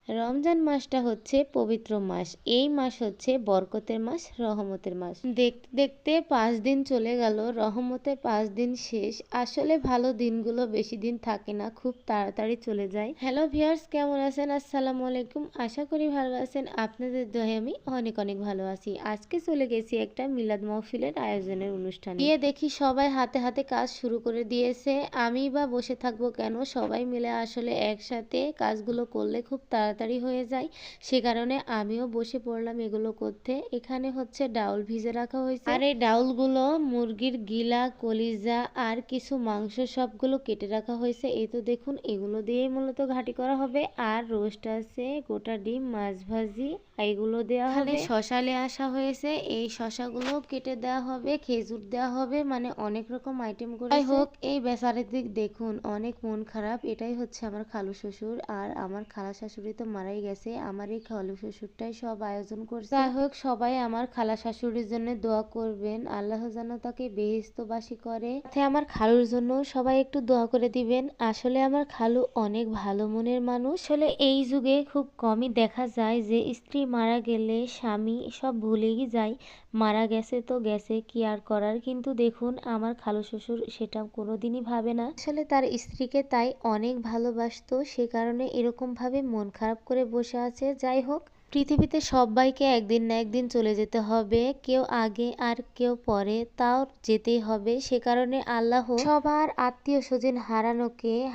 রমজান মাসটা হচ্ছে পবিত্র মাস। এই মাস হচ্ছে বরকতের মাস, রহমতের মাস। দেখতে দেখতে 5 দিন চলে গেল, রহমতে 5 দিন শেষ। আসলে ভালো দিনগুলো বেশি দিন থাকে না, খুব তাড়াতাড়ি চলে যায়। হ্যালো ভিউয়ার্স, কেমন আছেন? আসসালামু আলাইকুম। আশা করি ভালো আছেন। আপনাদের দোয়ায় আমি অনেক অনেক ভালো আছি। আজকে চলে গেছি একটা মিলাদ মাহফিলের আয়োজনের অনুষ্ঠানে। গিয়ে দেখি সবাই হাতে হাতে কাজ শুরু করে দিয়েছে। আমি বা বসে থাকবো কেন? সবাই মিলে আসলে একসাথে কাজগুলো করলে খুব তাড়াতাড়ি হয়ে যায়। সে কারণে আমিও বসে পড়লাম এগুলো করতে। এখানে হচ্ছে ডাউল ভিজে রাখা হয়েছে, আর এই ডাউলগুলো মুরগির গিলা, কলিজা আর কিছু মাংস সবগুলো কেটে রাখা হয়েছে। এই তো দেখুন, এগুলো দিয়েই মূলত ঘাটি করা হবে। আর রোস্ট আছে, গোটা ডিম, মাছ ভাজি, এগুলো দেওয়া হবে। শশা নিয়ে আসা হয়েছে, এই শশাগুলো কেটে দেওয়া হবে, খেজুর দেওয়া হবে, মানে অনেক রকম আইটেম করে। যাই হোক, এই বেচারের দিক দেখুন, অনেক মন খারাপ। এটাই হচ্ছে আমার খালু শ্বশুর, আর আমার খালা শাশুড়ি তো মারাই গেছে। আমার এই খালু শ্বশুরটাই সব আয়োজন করছে। যাই হোক, সবাই আমার খালা শাশুড়ির জন্য দোয়া করবেন, আল্লাহ যেন তাকে বেহেশতবাসী করে। সাথে আমার খালুর জন্য সবাই একটু দোয়া করে দিবেন। আসলে আমার খালু অনেক ভালো মনের মানুষ। আসলে এই যুগে খুব কমই দেখা যায় যে স্ত্রী মারা গেলে স্বামী সব ভুলেই যায়, মারা গেছে তো গেছে, কি আর করার। কিন্তু দেখুন, আমার খালু শ্বশুর সেটা কোনোদিনই ভাবে না। আসলে তার স্ত্রীকে তাই অনেক ভালোবাসতো, সে কারণে এরকম ভাবে মন খারাপ করে বসে আছে। যাই হোক, পৃথিবীতে সবাইকে একদিন না একদিন চলে যেতে হবে, কেউ আগে আর কেউ পরে, তাও যেতেই হবে। সে কারণে আল্লাহ সবার আত্মীয় স্বজন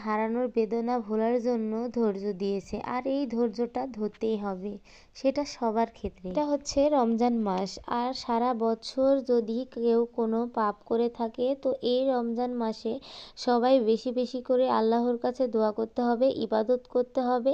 হারানোর বেদনা ভোলার জন্য ধৈর্য দিয়েছে, আর এই ধৈর্যটা ধরতেই হবে, সেটা সবার ক্ষেত্রে। এটা হচ্ছে রমজান মাস, আর সারা বছর যদি কেউ কোনো পাপ করে থাকে তো এই রমজান মাসে সবাই বেশি বেশি করে আল্লাহর কাছে দোয়া করতে হবে, ইবাদত করতে হবে।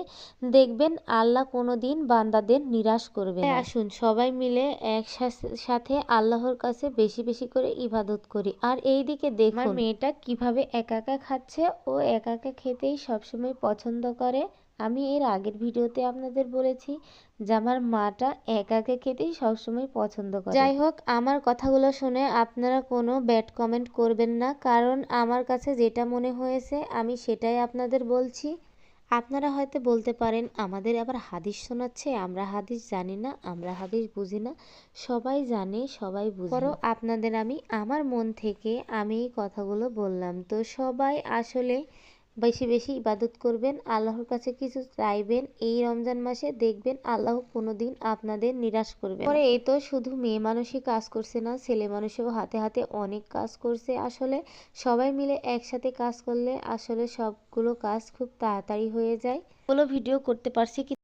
দেখবেন আল্লাহ কোনোদিন বান্দাদের নিরাশ করবে না। আসুন সবাই মিলে একসাথে আল্লাহর কাছে বেশি বেশি করে ইবাদত করি। আর এইদিকে দেখুন আমার মেয়েটা কিভাবে একা একা খাচ্ছে। ও একা একা খেতেই সবসময় পছন্দ করে। আমি এর আগের ভিডিওতে আপনাদের বলেছি যে আমার মাটা একা একা খেতেই সবসময় পছন্দ করে। যাই হোক, আমার কথাগুলো শুনে আপনারা কোনো ব্যাড কমেন্ট করবেন না, কারণ আমার কাছে যেটা মনে হয়েছে আমি সেটাই আপনাদের বলছি। আপনারা হয়তো বলতে পারেন আমাদের আবার হাদিস শোনাচ্ছে, আমরা হাদিস জানি না, আমরা হাদিস বুঝি না। সবাই জানে, সবাই বুঝে, পরও আপনাদের আমি আমার মন থেকে আমি এই কথাগুলো বললাম। তো সবাই আসলে বেশি বেশি ইবাদত করবেন, আল্লাহর কাছে কিছু চাইবেন। এই রমজান মাসে দেখবেন আল্লাহ কোনোদিন আপনাদের নিরাশ করবে না। পরে এই তো শুধু মেয়ে মানুষই কাজ করছে না, ছেলে মানুষও হাতে হাতে অনেক কাজ করছে। আসলে সবাই মিলে একসাথে কাজ করলে আসলে সবগুলো কাজ খুব তাড়াতাড়ি হয়ে যায়। ভিডিও করতে পারছি।